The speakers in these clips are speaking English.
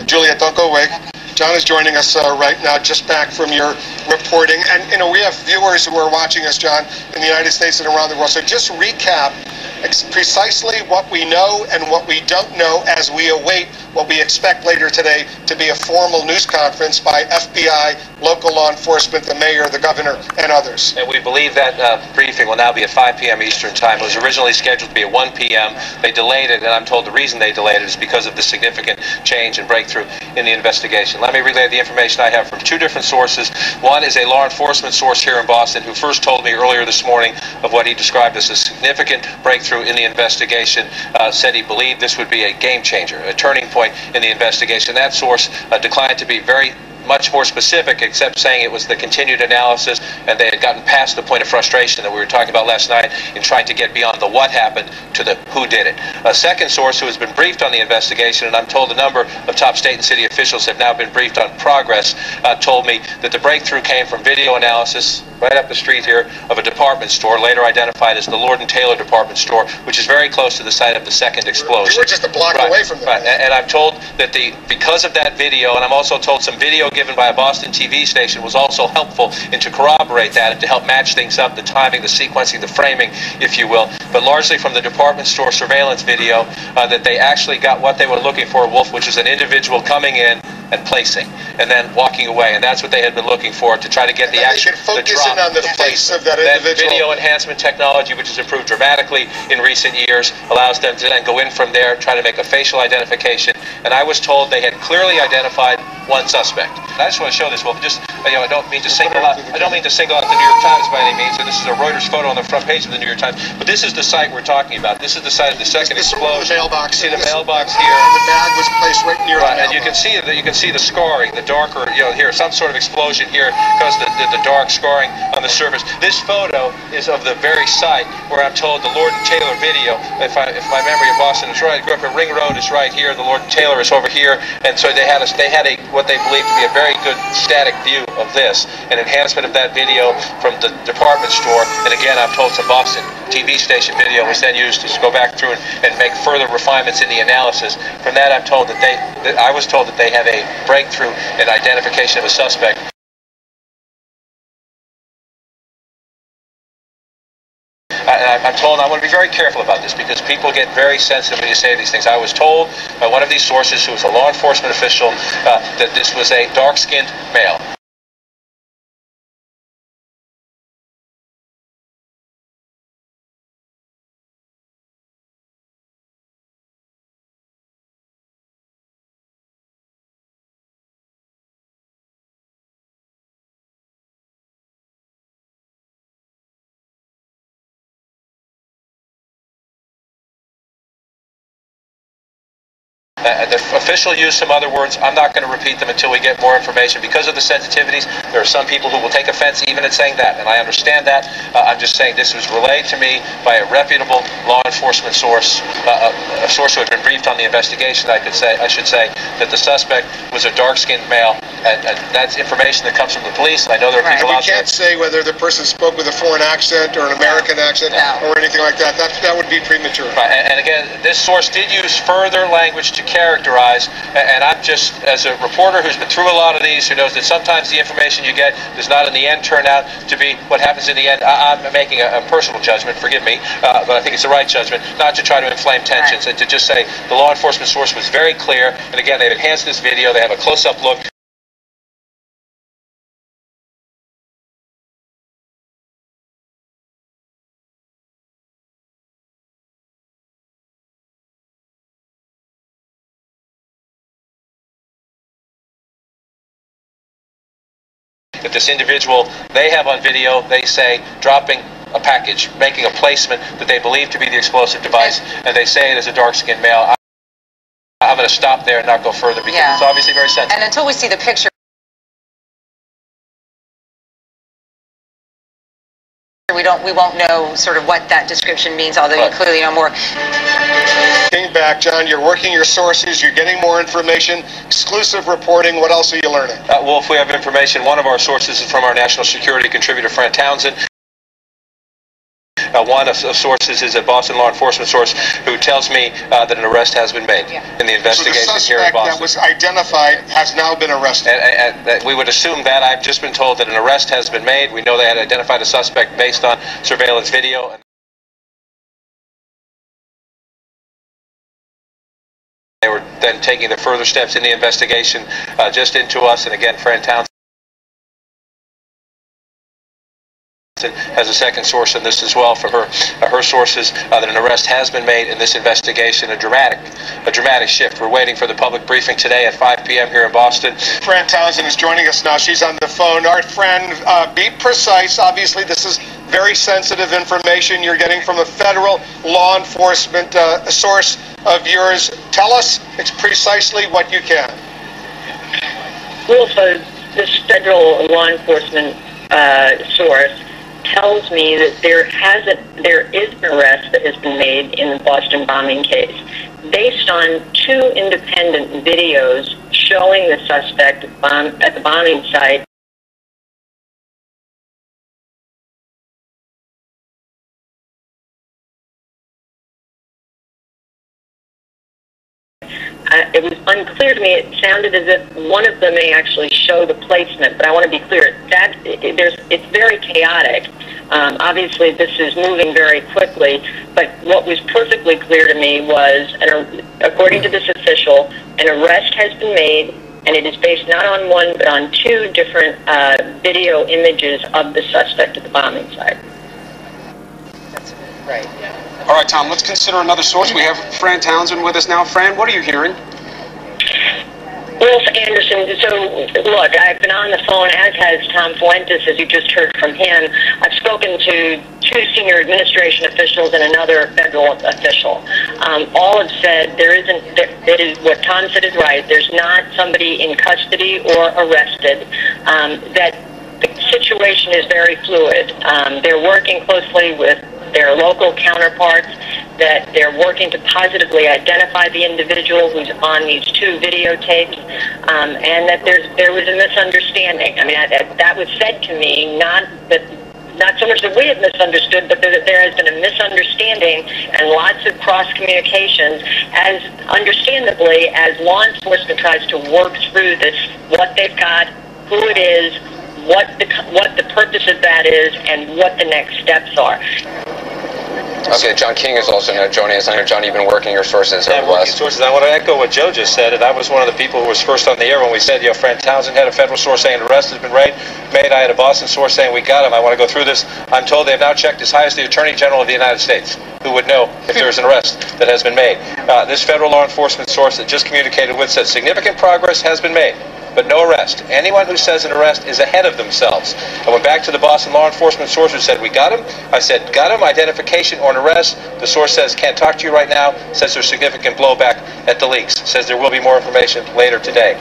Juliet, don't go away. John is joining us right now, just back from your reporting. And, you know, we have viewers who are watching us, John, in the United States and around the world. So just recap precisely what we know and what we don't know as we await what we expect later today to be a formal news conference by FBI, local law enforcement, the mayor, the governor, and others. And we believe that briefing will now be at 5 p.m. Eastern Time. It was originally scheduled to be at 1 p.m. They delayed it, and I'm told the reason they delayed it is because of the significant change and breakthrough in the investigation. Let me relay the information I have from two different sources. One is a law enforcement source here in Boston who first told me earlier this morning of what he described as a significant breakthrough in the investigation, said he believed this would be a game changer, a turning point in the investigation. That source declined to be very much more specific, except saying it was the continued analysis, and they had gotten past the point of frustration that we were talking about last night in trying to get beyond the what happened to the who did it. A second source who has been briefed on the investigation, and I'm told a number of top state and city officials have now been briefed on progress, told me that the breakthrough came from video analysis right up the street here of a department store, later identified as the Lord & Taylor department store, which is very close to the site of the second explosion. You were just a block away from there. Right. And I'm told that because of that video, and I'm also told some video given by a Boston TV station was also helpful and to corroborate that and to help match things up, the timing, the sequencing, the framing, if you will, but largely from the department store surveillance video, that they actually got what they were looking for, Wolf, which is an individual coming in and placing, and then walking away, and that's what they had been looking for, to try to get the action, the drop, on the face of that individual. Video enhancement technology, which has improved dramatically in recent years, allows them to then go in from there, try to make a facial identification, and I was told they had clearly identified one suspect. I just want to show this, Wolf. Just, you know, I don't mean to single out the New York Times by any means, and this is a Reuters photo on the front page of the New York Times, but this is the site we're talking about. This is the site of the second explosion. The mailbox. See the mailbox here. And the bag was placed right near the mailbox. And you can see the scarring, the darker, you know, here, some sort of explosion here because the dark scarring on the surface. This photo is of the very site where I'm told the Lord & Taylor video, if my memory of Boston is right, I grew up in Ring Road, is right here, the Lord & Taylor is over here, and so they had what they believed to be a very good static view of this, an enhancement of that video from the department store, and again, I'm told some Boston TV station video was then used to go back through and make further refinements in the analysis. From that, I'm told that I was told that they have a breakthrough in identification of a suspect. I'm told, I want to be very careful about this because people get very sensitive when you say these things. I was told by one of these sources, who was a law enforcement official, that this was a dark-skinned male. The official used some other words. I'm not going to repeat them until we get more information. Because of the sensitivities, there are some people who will take offense even at saying that, and I understand that. I'm just saying this was relayed to me by a reputable law enforcement source, a source who had been briefed on the investigation. I should say that the suspect was a dark-skinned male, and that's information that comes from the police. I know there are people out there. We can't say whether the person spoke with a foreign accent or an American accent or anything like that. That would be premature. Right. And again, this source did use further language to characterize, and I'm just, as a reporter who's been through a lot of these, who knows that sometimes the information you get does not in the end turn out to be what happens in the end. I'm making a personal judgment, forgive me, but I think it's the right judgment, not to try to inflame tensions, and to just say the law enforcement source was very clear, and again, they've enhanced this video, they have a close-up look. That this individual they have on video, they say, dropping a package, making a placement that they believe to be the explosive device, and they say it is a dark-skinned male. I'm going to stop there and not go further because it's obviously very sensitive. And until we see the picture, we won't know sort of what that description means, although you clearly know more. Getting back, John, you're working your sources, you're getting more information, exclusive reporting. What else are you learning? Well, if we have information, one of our sources is from our national security contributor, Fran Townsend. One of sources is a Boston law enforcement source who tells me that an arrest has been made in the investigation here in Boston. So the suspect that was identified has now been arrested. And we would assume that. I've just been told that an arrest has been made. We know they had identified a suspect based on surveillance video. They were then taking the further steps in the investigation just into us. And again, Fran Townsend has a second source in this as well from her sources that an arrest has been made in this investigation. A dramatic shift. We're waiting for the public briefing today at 5 p.m. here in Boston. Fran Townsend is joining us now. She's on the phone. All right, Fran, be precise. Obviously, this is very sensitive information you're getting from a federal law enforcement source of yours. Tell us precisely what you can. Well, so this federal law enforcement source tells me that there is an arrest that has been made in the Boston bombing case based on 2 independent videos showing the suspect at the bombing site. It was unclear to me. It sounded as if one of them may actually show the placement, but I want to be clear that it's very chaotic. Obviously, this is moving very quickly, but what was perfectly clear to me was, according to this official, an arrest has been made, and it is based not on one, but on 2 different video images of the suspect at the bombing site. That's right. All right, Tom, let's consider another source. We have Fran Townsend with us now. Fran, what are you hearing? Wolf Anderson, so look, I've been on the phone, as has Tom Fuentes, as you just heard from him. I've spoken to 2 senior administration officials and another federal official. All have said it is what Tom said is right. There's not somebody in custody or arrested. That the situation is very fluid. They're working closely with their local counterparts, that they're working to positively identify the individual who's on these 2 videotapes, and that there was a misunderstanding. I mean, that was said to me, not so much that we have misunderstood, but that there has been a misunderstanding and lots of cross communications, as understandably as law enforcement tries to work through this, what they've got, who it is, what the purpose of that is, and what the next steps are. Okay, John King is also now joining us. I know, John, you've been working your sources over the last... I want to echo what Joe just said, and I was one of the people who was first on the air when we said, Fran Townsend had a federal source saying an arrest has been made. I had a Boston source saying we got him. I want to go through this. I'm told they have now checked as high as the Attorney General of the United States, who would know if there is an arrest that has been made. This federal law enforcement source that just communicated with said significant progress has been made, but no arrest. Anyone who says an arrest is ahead of themselves. I went back to the Boston law enforcement source who said, we got him. I said, got him, identification or an arrest. The source says, can't talk to you right now, says there's significant blowback at the leaks, says there will be more information later today.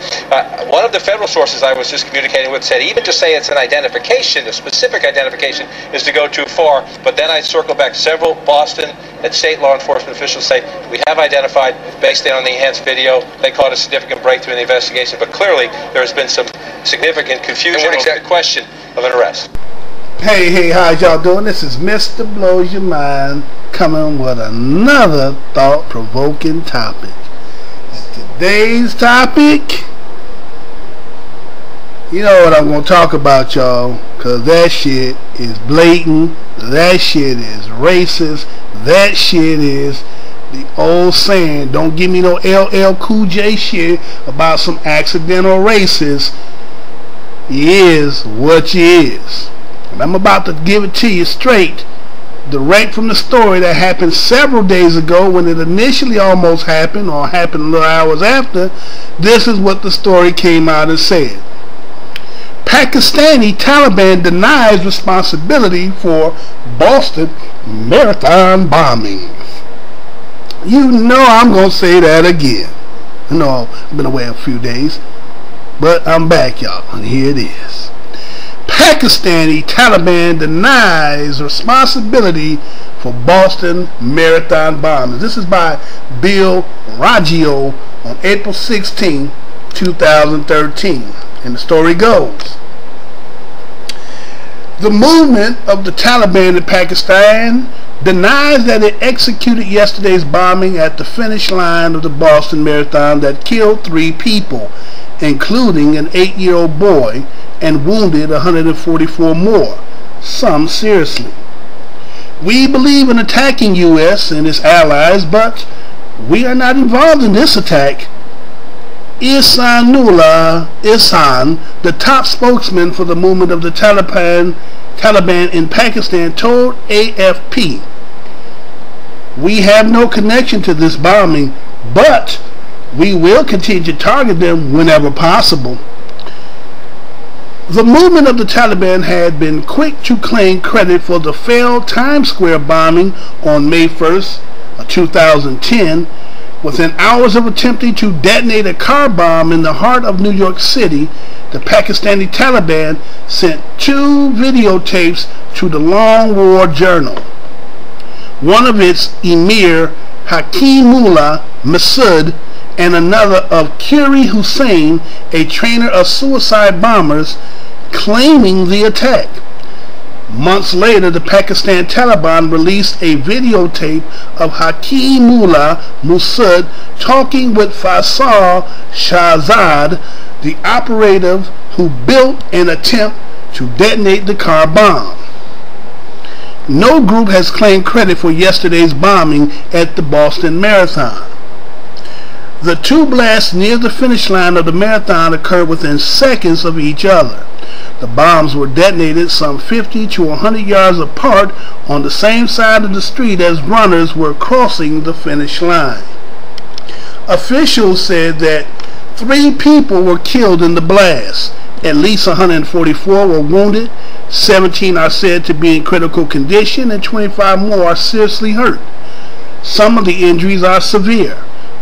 One of the federal sources I was just communicating with said, even to say it's an identification, a specific identification, is to go too far. But then I circle back. Several Boston and state law enforcement officials say, we have identified, based on the enhanced video, they caught a significant breakthrough in the investigation, but clearly there has been some significant confusion over the question of an arrest. Hey, how y'all doing? This is Mr. Blows Your Mind coming with another thought-provoking topic. Today's topic, you know what I'm going to talk about, y'all, because that shit is blatant, that shit is racist, that shit is the old saying, don't give me no LL Cool J shit about some accidental racist. You is what you is. And I'm about to give it to you straight, direct from the story that happened several days ago when it initially almost happened, or happened a little hours after. This is what the story came out and said. Pakistani Taliban denies responsibility for Boston Marathon bombing. You know I'm going to say that again. I know I've been away a few days, but I'm back, y'all, and here it is. Pakistani Taliban denies responsibility for Boston Marathon bombings. This is by Bill Raggio on April 16, 2013. And the story goes, The movement of the Taliban in Pakistan denies that it executed yesterday's bombing at the finish line of the Boston Marathon that killed 3 people, including an 8-year-old boy, and wounded 144 more, some seriously. We believe in attacking U.S. and its allies, but we are not involved in this attack. Ihsanullah Ihsan, the top spokesman for the movement of the Taliban in Pakistan, told AFP, "We have no connection to this bombing, but we will continue to target them whenever possible." The movement of the Taliban had been quick to claim credit for the failed Times Square bombing on May 1st, 2010, within hours of attempting to detonate a car bomb in the heart of New York City. The Pakistani Taliban sent 2 videotapes to the Long War Journal. One of its Emir Hakimullah Masood and another of Kuri Hussain, a trainer of suicide bombers, claiming the attack. Months later, the Pakistan Taliban released a videotape of Hakimullah Masood talking with Faisal Shahzad, the operative who built an attempt to detonate the car bomb. No group has claimed credit for yesterday's bombing at the Boston Marathon. The 2 blasts near the finish line of the marathon occurred within seconds of each other. The bombs were detonated some 50 to 100 yards apart on the same side of the street as runners were crossing the finish line. Officials said that 3 people were killed in the blast. At least 144 were wounded. 17 are said to be in critical condition and 25 more are seriously hurt. Some of the injuries are severe.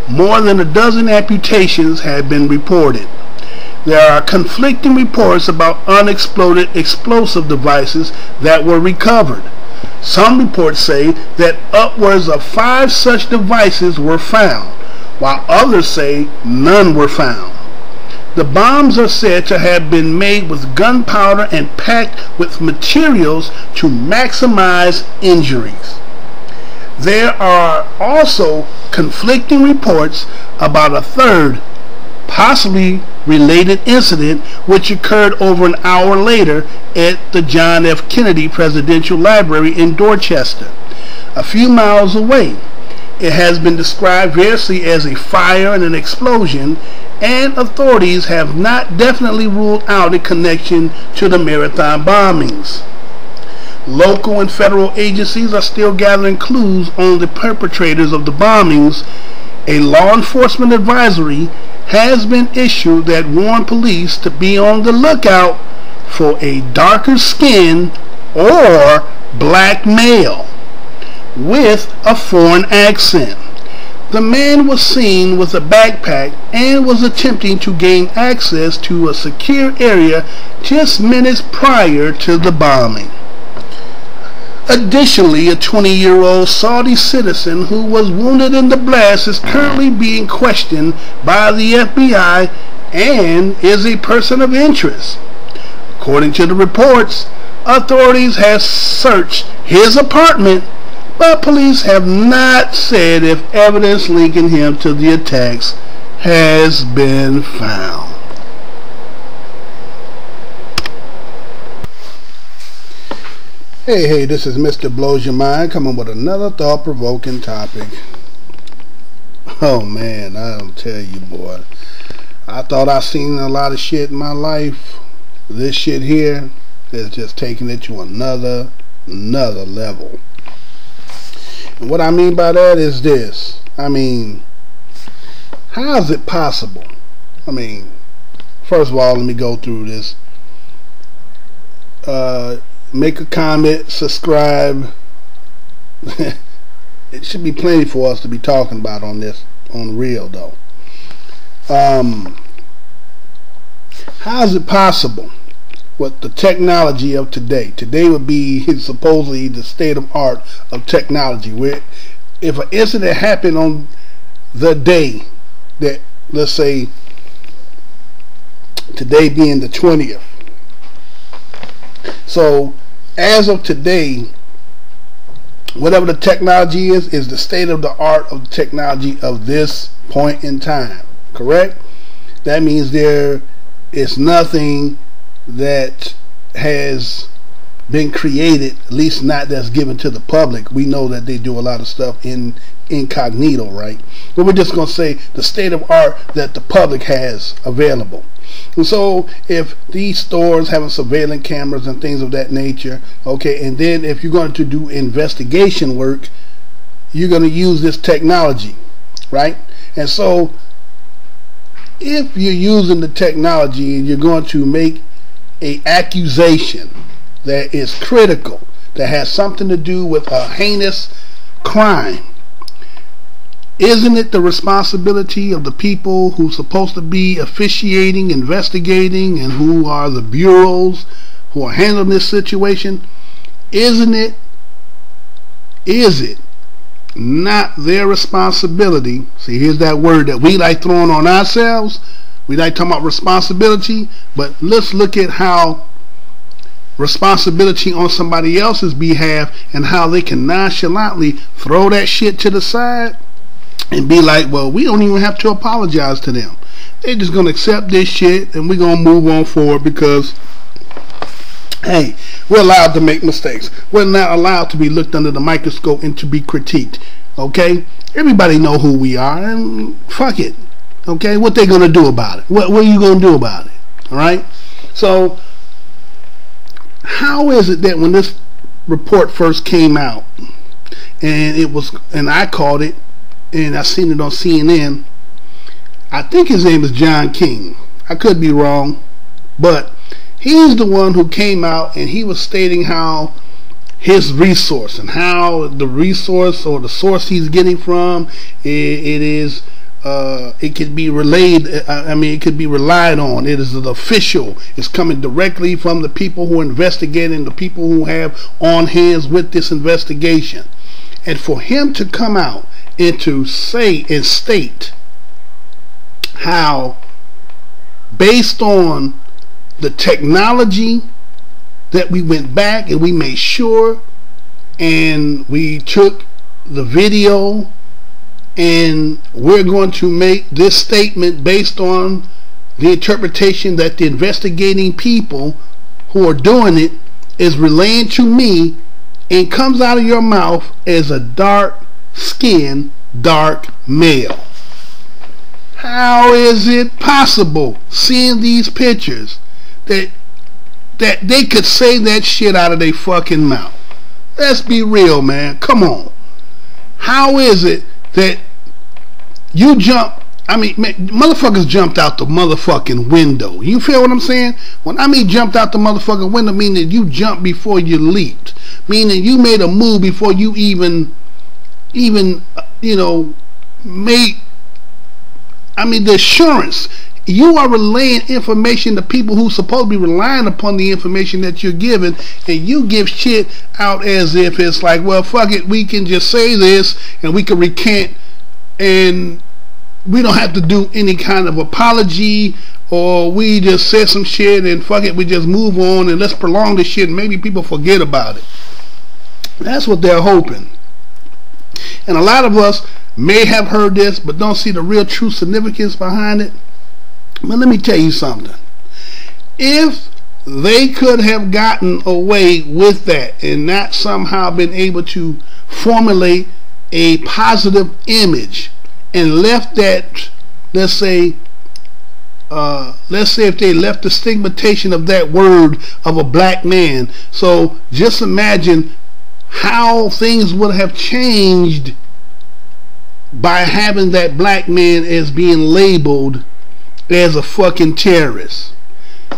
More than a dozen amputations have been reported. There are conflicting reports about unexploded explosive devices that were recovered. Some reports say that upwards of 5 such devices were found, while others say none were found. The bombs are said to have been made with gunpowder and packed with materials to maximize injuries. There are also conflicting reports about a third, possibly related incident which occurred over an hour later at the John F. Kennedy Presidential Library in Dorchester, a few miles away. It has been described variously as a fire and an explosion, and authorities have not definitely ruled out a connection to the marathon bombings. Local and federal agencies are still gathering clues on the perpetrators of the bombings. A law enforcement advisory has been issued that warns police to be on the lookout for a darker skin or black male with a foreign accent. The man was seen with a backpack and was attempting to gain access to a secure area just minutes prior to the bombing. Additionally, a 20-year-old Saudi citizen who was wounded in the blast is currently being questioned by the FBI and is a person of interest. According to the reports, authorities have searched his apartment, but police have not said if evidence linking him to the attacks has been found. Hey, this is Mr. Blows Your Mind coming with another thought-provoking topic. Oh man, I don't tell you, boy. I thought I seen a lot of shit in my life. This shit here is just taking it to another level. And what I mean by that is this. I mean, how is it possible? I mean, first of all, let me go through this. Make a comment, subscribe. It should be plenty for us to be talking about on this, on real though. How is it possible with the technology of today? Today would be supposedly the state of art of technology, where if an incident happened on the day that, let's say today being the 20th, so as of today, whatever the technology is the state of the art of the technology of this point in time. Correct? That means there is nothing that has been created, at least not that's given to the public. We know that they do a lot of stuff in incognito, right? But we're just going to say the state of art that the public has available. And so if these stores having surveillance cameras and things of that nature, okay, and then if you're going to do investigation work, you're going to use this technology, right? And so if you're using the technology and you're going to make a accusation that is critical, that has something to do with a heinous crime, isn't it the responsibility of the people who are supposed to be officiating, investigating, and who are the bureaus who are handling this situation? Is it not their responsibility? See, here's that word that we like throwing on ourselves. We like talking about responsibility, but let's look at how responsibility on somebody else's behalf and how they can nonchalantly throw that shit to the side and be like, well, we don't even have to apologize to them. They're just going to accept this shit and we're going to move on forward because, hey, we're allowed to make mistakes. We're not allowed to be looked under the microscope and to be critiqued. Okay? Everybody know who we are and fuck it. Okay? What they going to do about it? What are you going to do about it? Alright? So, how is it that when this report first came out and I called it, and I seen it on CNN, I think his name is John King. I could be wrong, but he's the one who came out and he was stating how his resource and how the resource or the source he's getting from it can be relayed. It could be relied on. It is an official. It's coming directly from the people who are investigating, the people who have on hands with this investigation. And for him to come out and to say and state how, based on the technology that we went back and we made sure and we took the video and we're going to make this statement based on the interpretation that the investigating people who are doing it is relaying to me, and comes out of your mouth as a dark-skinned, dark male. How is it possible, seeing these pictures, that they could say that shit out of their fucking mouth? Let's be real, man. Come on. How is it that you jump? Motherfuckers jumped out the motherfucking window. You feel what I'm saying? When I mean jumped out the motherfucking window, meaning you jumped before you leaped. Meaning you made a move before you even made, the assurance. You are relaying information to people who supposed to be relying upon the information that you're giving, and you give shit out as if it's like, well, fuck it, we can just say this and we can recant and we don't have to do any kind of apology, or we just said some shit and fuck it, we just move on and let's prolong this shit and maybe people forget about it. That's what they're hoping. And a lot of us may have heard this but don't see the real true significance behind it. But let me tell you something. If they could have gotten away with that and not somehow been able to formulate a positive image and left that, let's say if they left the stigmatization of that word of a black man, so just imagine how things would have changed by having that black man as being labeled as a fucking terrorist.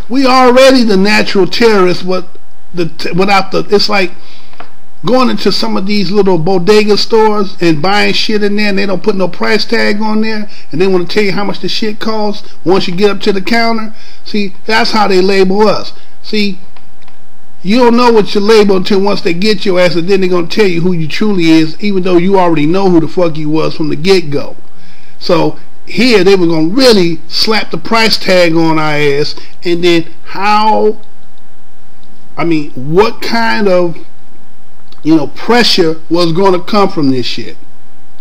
We already the natural terrorists, it's like going into some of these little bodega stores and buying shit in there and they don't put no price tag on there and they want to tell you how much the shit costs once you get up to the counter. See, that's how they label us. See, you don't know what you label until once they get your ass, and then they're going to tell you who you truly is, even though you already know who the fuck you was from the get-go. So here they were going to really slap the price tag on our ass, and then how I mean, what kind of, pressure was going to come from this shit?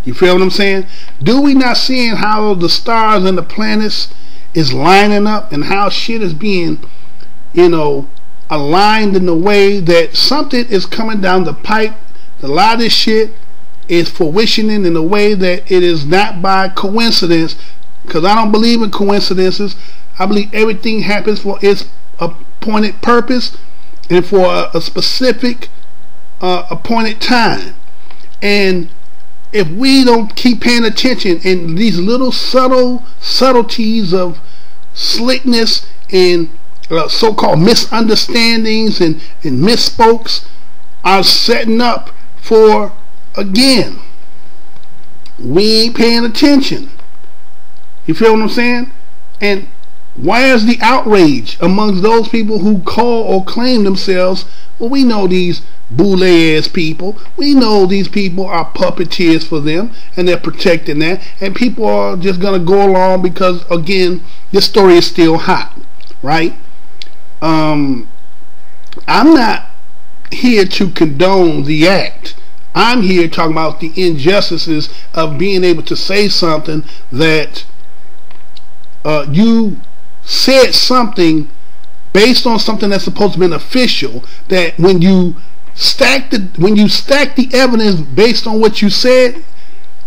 You feel what I'm saying? Do we not seeing how the stars and the planets is lining up, and how shit is being, aligned in the way that something is coming down the pipe? A lot of this shit is fruitioning in a way that it is not by coincidence, because I don't believe in coincidences. I believe everything happens for its appointed purpose and for a specific appointed time. And if we don't keep paying attention in these little subtleties of slickness and so-called misunderstandings and misspokes are setting up for, again, we ain't paying attention. You feel what I'm saying? And why is the outrage amongst those people who call or claim themselves, well, we know these boule ass people, we know these people are puppeteers for them and they're protecting that, and people are just gonna go along because, again, this story is still hot, right? I'm not here to condone the act. I'm here talking about the injustices of being able to say something that you said something based on something that's supposed to be official, that when you stack the evidence based on what you said,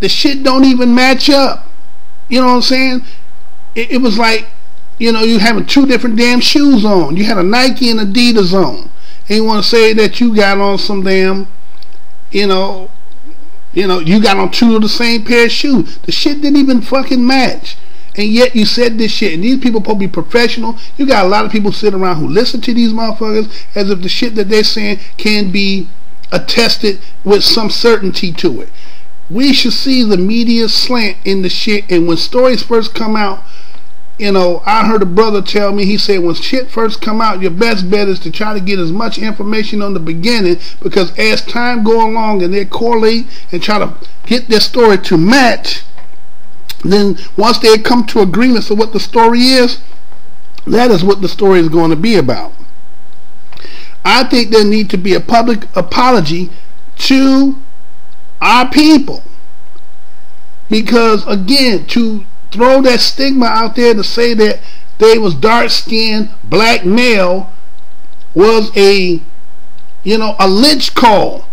the shit don't even match up. You know what I'm saying? It was like, you having two different damn shoes on. You had a Nike and Adidas on, and you want to say that you got on some damn, you got on two of the same pair of shoes. The shit didn't even fucking match. And yet you said this shit, and these people supposed to be professional. You got a lot of people sitting around who listen to these motherfuckers as if the shit that they're saying can be attested with some certainty to it. We should see the media slant in the shit. And when stories first come out, I heard a brother tell me, he said, when shit first come out, your best bet is to try to get as much information on the beginning, because as time go along and they correlate and try to get their story to match, then once they come to agreements of what the story is, that is what the story is going to be about. I think there need to be a public apology to our people, because, again, to throw that stigma out there to say that they was dark-skinned black male was a lynch call.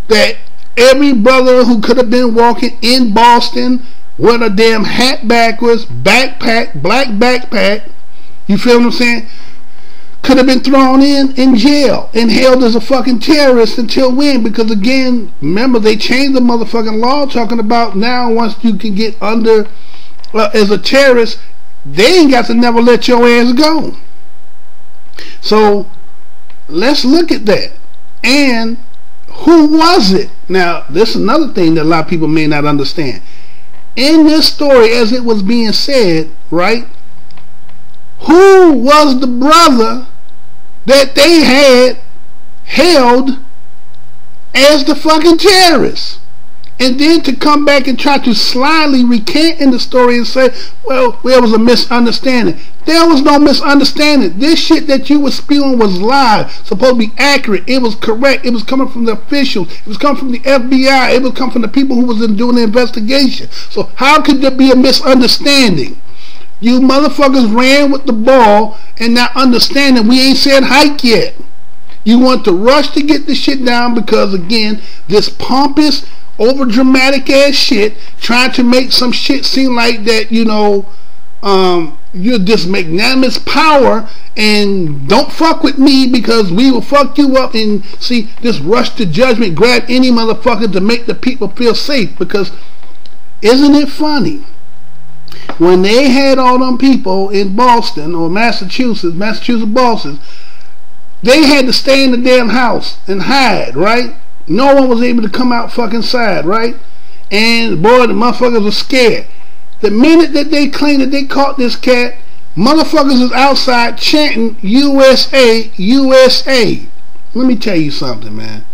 That every brother who could have been walking in Boston with a damn hat backwards, backpack, black backpack, you feel what I'm saying, could have been thrown in jail and held as a fucking terrorist until when? Because, again, remember, they changed the motherfucking law, talking about now once you can get under as a terrorist, they ain't got to never let your ass go. So let's look at that. And who was it? Now, this is another thing that a lot of people may not understand. In this story, as it was being said, right, who was the brother that they had held as the fucking terrorist? And then to come back and try to slyly recant in the story and say, well, there was a misunderstanding. There was no misunderstanding. This shit that you were spewing was live, supposed to be accurate. It was correct. It was coming from the officials. It was coming from the FBI. It was coming from the people who was doing the investigation. So how could there be a misunderstanding? You motherfuckers ran with the ball and not understanding we ain't said hike yet. You want to rush to get the shit down because, again, this pompous, over dramatic ass shit, trying to make some shit seem like that, you're this magnanimous power and don't fuck with me because we will fuck you up. And see, this rush to judgment, grab any motherfucker to make the people feel safe. Because isn't it funny, when they had all them people in Boston or Massachusetts, Boston, they had to stay in the damn house and hide, right? No one was able to come out fucking side, right? And boy, the motherfuckers were scared. The minute that they claimed that they caught this cat, motherfuckers was outside chanting USA, USA. Let me tell you something, man.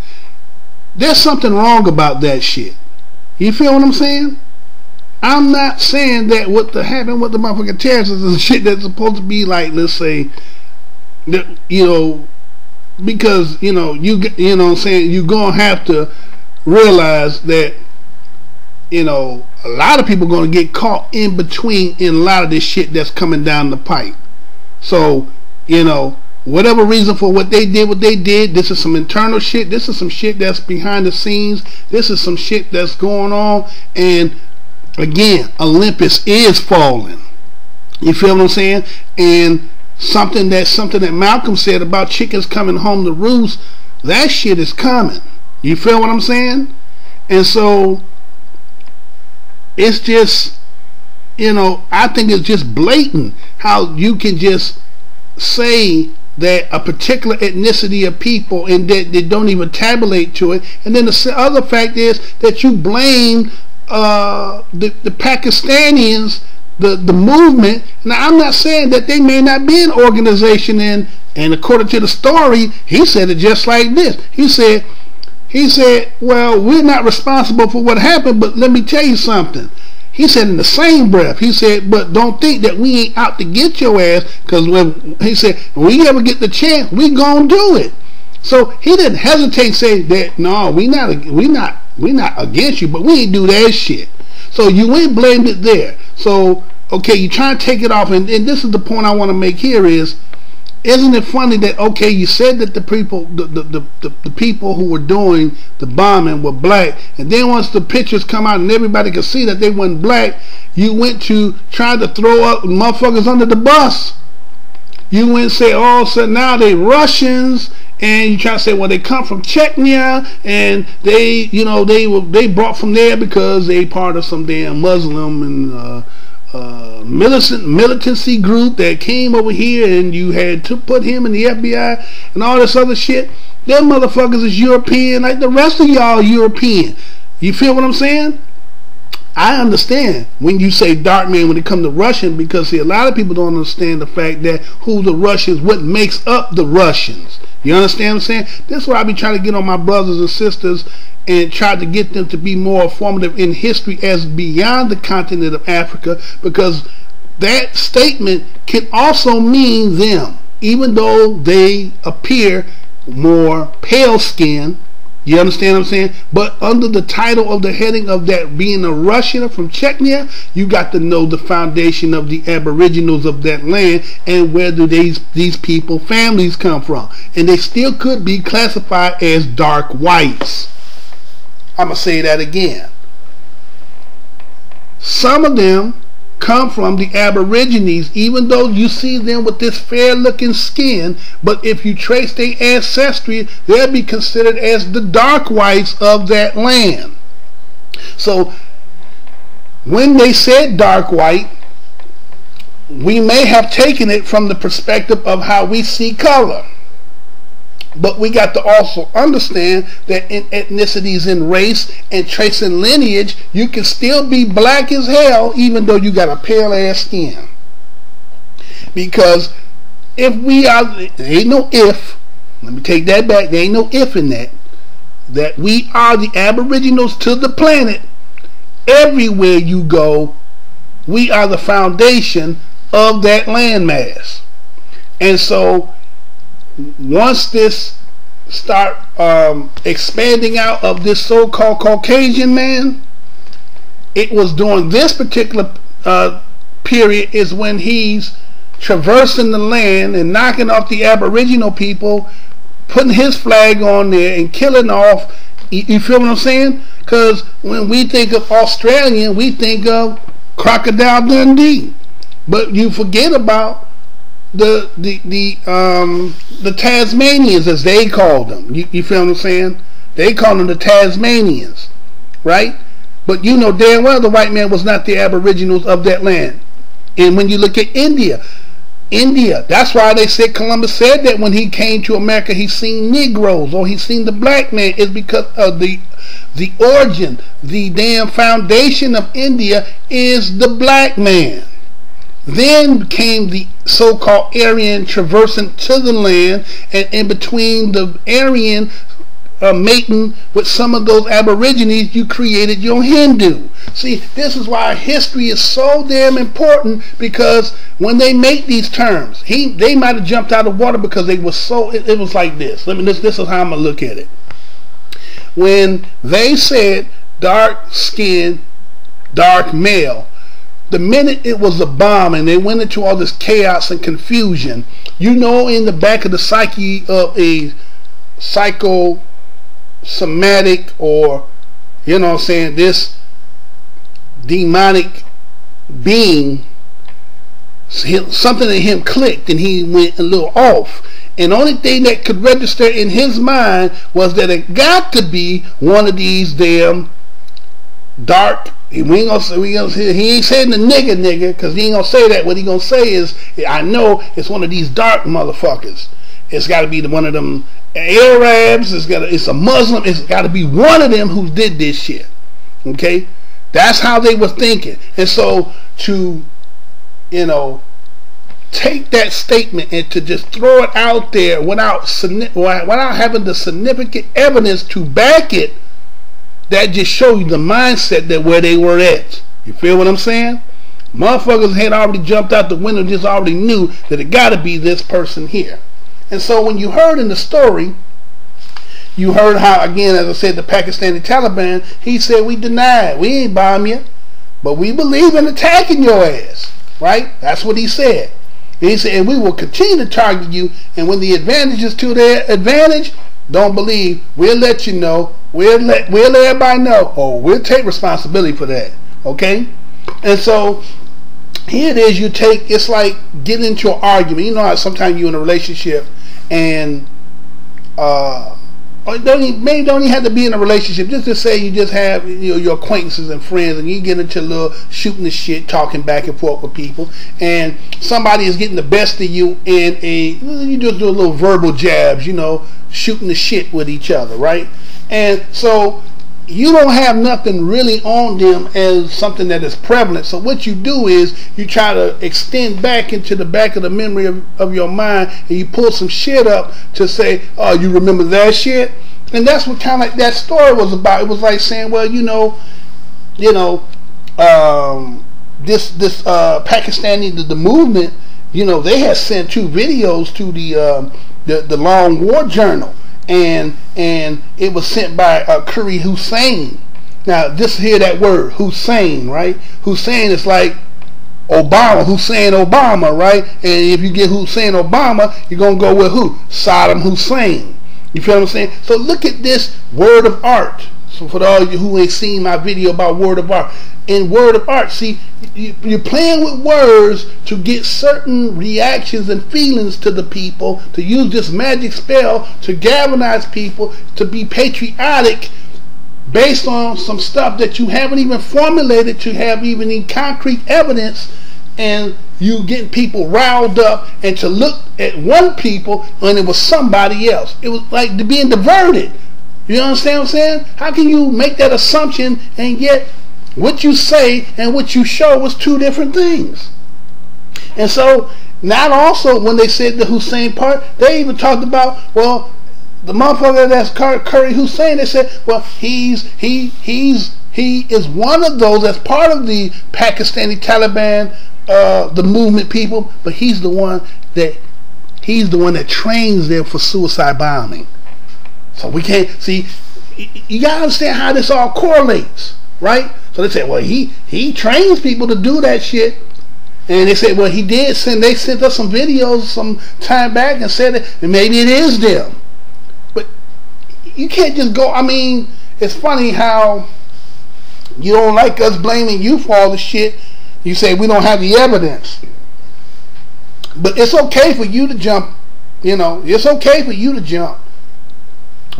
There's something wrong about that shit. You feel what I'm saying? I'm not saying that what happened with the motherfucking terrorists is shit that's supposed to be like, let's say, because you know what I'm saying, you're gonna have to realize that a lot of people are going to get caught in between in a lot of this shit that's coming down the pipe. So whatever reason for what they did, this is some internal shit, this is some shit that's behind the scenes, this is some shit that's going on. And again, Olympus is falling. You feel what I'm saying? And something that Malcolm said about chickens coming home to roost, that shit is coming. You feel what I'm saying? And so it's just, I think it's just blatant how you can just say that a particular ethnicity of people and that they don't even tabulate to it. And then the other fact is that you blame the Pakistanis, the movement. Now, I'm not saying that they may not be an organization and according to the story, he said it just like this. He said, well, we're not responsible for what happened, but let me tell you something. He said in the same breath, he said, but don't think that we ain't out to get your ass, because when we ever get the chance, we gonna do it. So he didn't hesitate to say that, no, we not against you, but we ain't do that shit. So you ain't blamed it there. So, okay, you try to take it off, and this is the point I want to make here is, isn't it funny that, okay, you said that the people who were doing the bombing were black, and then once the pictures come out and everybody could see that they weren't black, you went to try to throw up motherfuckers under the bus. You went and say, oh, so now they Russians, and you try to say, well, they come from Chechnya, and they brought from there because they part of some damn Muslim and militancy group that came over here, and you had to put him in the FBI and all this other shit. Them motherfuckers is European like the rest of y'all European. You feel what I'm saying? I understand when you say dark man when it comes to Russian, because see, a lot of people don't understand the fact that who the Russians, what makes up the Russians. You understand what I'm saying? That's why I be trying to get on my brothers and sisters and try to get them to be more informative in history as beyond the continent of Africa, because that statement can also mean them, even though they appear more pale skinned. You understand what I'm saying? But under the title of the heading of that being a Russian from Chechnya, you got to know the foundation of the aboriginals of that land and where do these people families come from. And they still could be classified as dark whites. I'm going to say that again. Some of them come from the Aborigines, even though you see them with this fair looking skin, but if you trace their ancestry, they'll be considered as the dark whites of that land. So when they said dark white, we may have taken it from the perspective of how we see color. But we got to also understand that in ethnicities and race and tracing lineage, you can still be black as hell even though you got a pale ass skin. Because if we are, there ain't no if, let me take that back, there ain't no if in that we are the aboriginals to the planet. Everywhere you go, we are the foundation of that landmass. And so once this start expanding out of this so-called Caucasian man, it was during this particular period is when he's traversing the land and knocking off the Aboriginal people, putting his flag on there and killing off. You feel what I'm saying? Because when we think of Australian, we think of Crocodile Dundee, but you forget about the Tasmanians, as they called them. You feel what I'm saying? They call them the Tasmanians, right? But you know damn well the white man was not the aboriginals of that land. And when you look at India, that's why they said Columbus said that when he came to America he seen Negroes or he seen the black man, is because of the origin, the damn foundation of India is the black man. Then came the so-called Aryan traversing to the land, and in between the Aryan mating with some of those aborigines, you created your Hindu. See, this is why history is so damn important, because when they make these terms, they might have jumped out of water because they were so, it was like this. This is how I'm going to look at it. When they said dark skin, dark male, the minute it was a bomb and they went into all this chaos and confusion, you know, in the back of the psyche of a psychosomatic, or, you know what I'm saying, this demonic being, something in him clicked and he went a little off. And the only thing that could register in his mind was that it got to be one of these damn dark, he ain't saying the nigga, because he ain't gonna say that. What he gonna say is, I know it's one of these dark motherfuckers. It's got to be one of them Arabs. It's a Muslim. It's got to be one of them who did this shit. Okay, that's how they were thinking. And so to, you know, take that statement and to just throw it out there without having the significant evidence to back it, that just shows you the mindset that where they were at. You feel what I'm saying? Motherfuckers had already jumped out the window, just already knew that it got to be this person here. And so when you heard in the story, you heard how, again, as I said, the Pakistani Taliban, he said, we denied, we ain't bomb you, but we believe in attacking your ass. Right? That's what he said. And he said, and we will continue to target you, and when the advantage is to their advantage, don't believe, we'll let you know, we'll let everybody know, or we'll take responsibility for that. Okay? And so here it is, it's like getting into an argument. You know how sometimes you're in a relationship and or don't even have to be in a relationship, just to say you just have, you know, your acquaintances and friends, and you get into a little shooting the shit, talking back and forth with people, and somebody is getting the best of you in you just do a little verbal jabs, you know, shooting the shit with each other, right? And so you don't have nothing really on them as something that is prevalent. So what you do is you try to extend back into the back of the memory of your mind, and you pull some shit up to say, oh, you remember that shit? And that's what kind of like that story was about. It was like saying, well, this Pakistani, the movement, you know, they had sent 2 videos to the Long War Journal. And it was sent by Curry Hussein. Now, just hear that word, Hussein, right? Hussein is like Obama, Hussein Obama, right? And if you get Hussein Obama, you're going to go with who? Saddam Hussein. You feel what I'm saying? So look at this word of art. So for all of you who ain't seen my video about word of art, in word of art, see, you're playing with words to get certain reactions and feelings to the people, to use this magic spell to galvanize people to be patriotic based on some stuff that you haven't even formulated to have even any concrete evidence, and you getting people riled up and to look at one people when it was somebody else. It was like being diverted. You understand what I'm saying? How can you make that assumption and yet what you say and what you show was 2 different things? And so, not also when they said the Hussein part, they even talked about, well, the motherfucker that's Curry Hussein, they said, well, he is one of those that's part of the Pakistani Taliban, the movement people, but he's the one that trains them for suicide bombing. So we can't see. You gotta understand how this all correlates, right? So they said, well, he trains people to do that shit, and they said, well, they sent us some videos some time back and said that maybe it is them. But you can't just go. I mean, it's funny how you don't like us blaming you for all the shit. You say we don't have the evidence, but it's okay for you to jump. You know, it's okay for you to jump.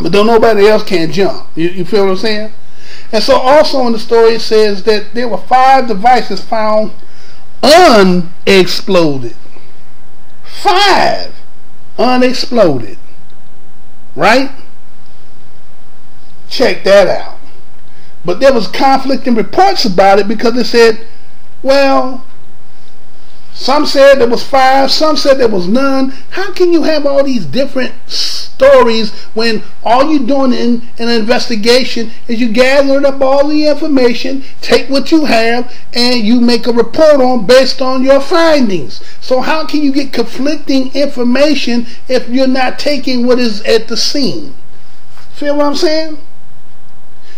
But don't nobody else can jump. You feel what I'm saying? And so also in the story it says that there were 5 devices found unexploded. 5 unexploded. Right? Check that out. But there was conflicting reports about it, because they said, well, Some said there was 5, some said there was none. How can you have all these different stories when all you're doing in an investigation is you gathering up all the information, take what you have, and you make a report on based on your findings? So how can you get conflicting information if you're not taking what is at the scene? Feel what I'm saying?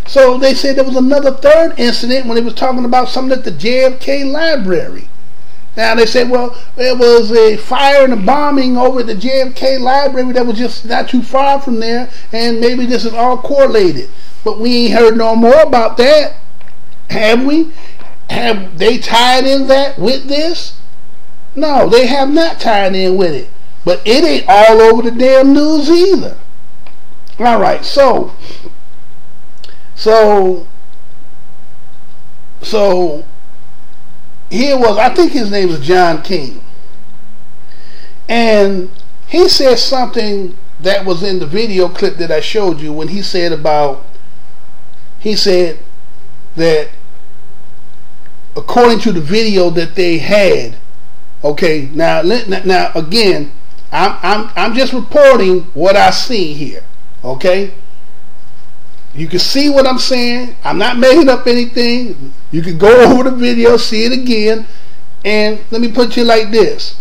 So they said there was another third incident when they was talking about something at the JFK library. Now they said, well, there was a fire and a bombing over at the JFK library that was just not too far from there, and maybe this is all correlated. But we ain't heard no more about that. Have we? Have they tied in that with this? No, they have not tied in with it. But it ain't all over the damn news either. Alright, so here was, I think his name was John King, and he said something that was in the video clip that I showed you when he said that according to the video that they had, okay, now again, I'm just reporting what I see here, okay? You can see what I'm saying. I'm not making up anything. You can go over the video, see it again, and let me put you like this.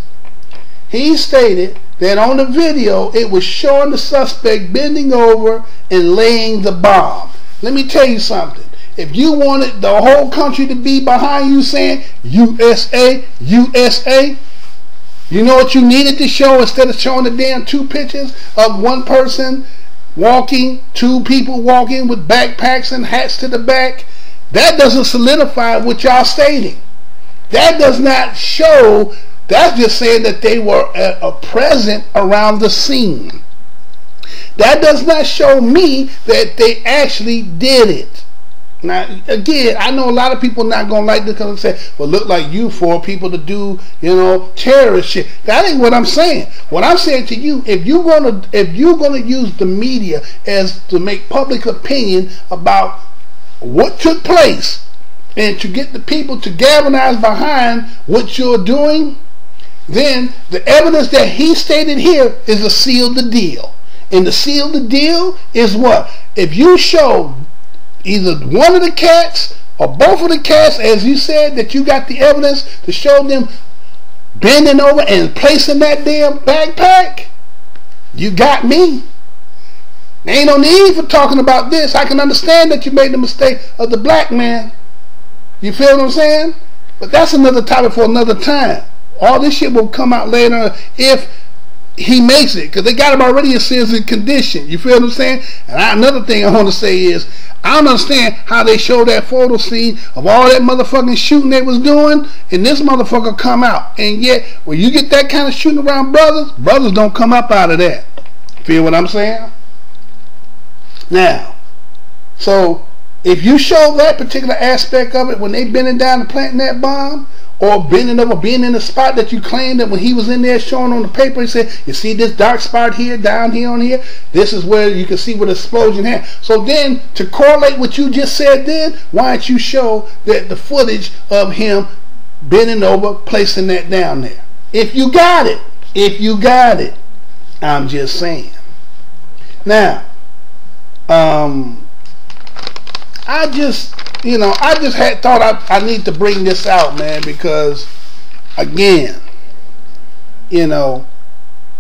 He stated that on the video it was showing the suspect bending over and laying the bomb. Let me tell you something. If you wanted the whole country to be behind you saying USA, USA, you know what you needed to show instead of showing the damn 2 pictures of one person walking, 2 people walking with backpacks and hats to the back? That doesn't solidify what y'all stating. That does not show. That's just saying that they were present around the scene. That does not show me that they actually did it. Now, again, I know a lot of people not gonna like this because they say, well, look like you for people to do, you know, terrorist shit. That ain't what I'm saying. What I'm saying to you, if you're gonna use the media as to make public opinion about what took place and to get the people to galvanize behind what you're doing, then the evidence that he stated here is to seal the deal. And to seal the deal is what? If you show either one of the cats or both of the cats, as you said, that you got the evidence to show them bending over and placing that damn backpack, you got me. There ain't no need for talking about this. I can understand that you made the mistake of the black man. You feel what I'm saying? But that's another topic for another time. All this shit will come out later if he makes it, because they got him already in citizen condition. You feel what I'm saying? And another thing I want to say is, I don't understand how they show that photo scene of all that motherfucking shooting they was doing, and this motherfucker come out. And yet, when you get that kind of shooting around brothers don't come up out of that. Feel what I'm saying? Now, so if you show that particular aspect of it when they bending down and planting that bomb, or bending over, being in the spot that you claimed that when he was in there showing on the paper, he said, you see this dark spot here, down here, on here? This is where you can see what explosion had. So then, to correlate what you just said then, why don't you show that the footage of him bending over, placing that down there? If you got it. If you got it. I'm just saying. Now, I just had thought I need to bring this out, man, because again, you know,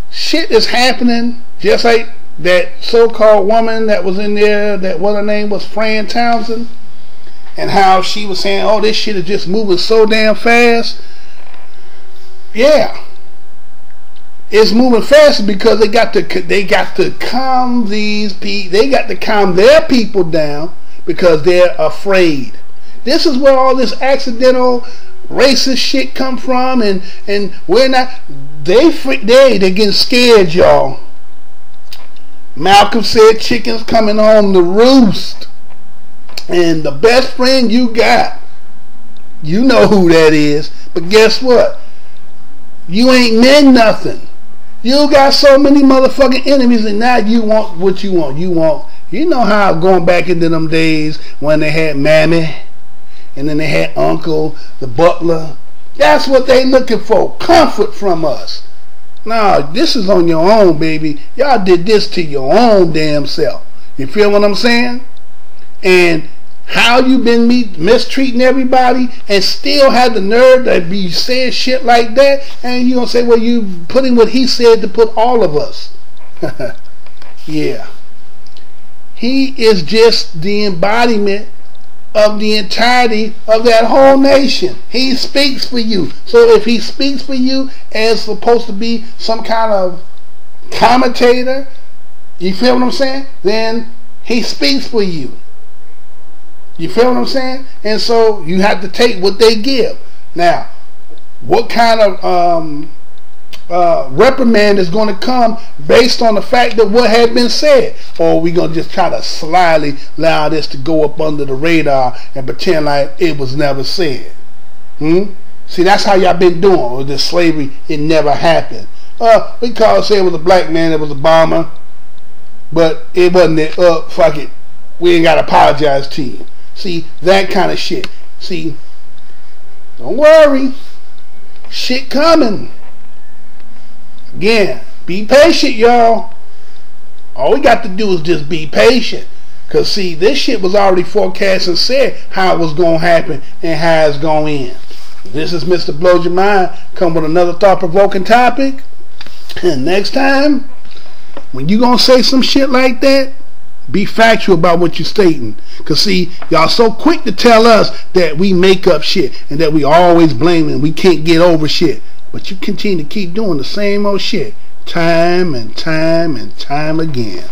shit is happening, just like that so-called woman that was in there, that what her name was, Fran Townsend, and how she was saying, oh, this shit is just moving so damn fast. Yeah, it's moving fast because they got to calm these people, they got to calm their people down, because they're afraid. This is where all this accidental racist shit come from, and we're not. They're getting scared, y'all. Malcolm said chickens coming home to roost, and the best friend you got, you know who that is. But guess what? You ain't meant nothing. You got so many motherfucking enemies, and now you want what you want. You know how going back into them days when they had Mammy, and then they had Uncle, the butler, That's what they looking for. Comfort from us. Nah, this is on your own, baby. Y'all did this to your own damn self. You feel what I'm saying? And how you been mistreating everybody and still have the nerve to be saying shit like that, and you gonna say, well, you putting what he said to put all of us. Yeah. He is just the embodiment of the entirety of that whole nation. He speaks for you. So if he speaks for you as supposed to be some kind of commentator, you feel what I'm saying? Then he speaks for you. You feel what I'm saying? And so you have to take what they give. Now, what kind of reprimand is going to come based on the fact that what had been said? Or are we going to just try to slyly allow this to go up under the radar and pretend like it was never said? See, that's how y'all been doing with this slavery. It never happened. We call say it was a black man that was a bomber, but it wasn't it. Fuck it. We ain't got to apologize to you. See, that kind of shit. See, don't worry. Shit coming. Again, be patient, y'all. All we got to do is just be patient. Because, see, this shit was already forecast and said how it was going to happen and how it's going to end. This is Mr. Blows Your Mind. Come with another thought-provoking topic. And next time, when you going to say some shit like that, be factual about what you're stating. Because, see, y'all so quick to tell us that we make up shit and that we always blame and we can't get over shit. But you continue to keep doing the same old shit time and time and time again.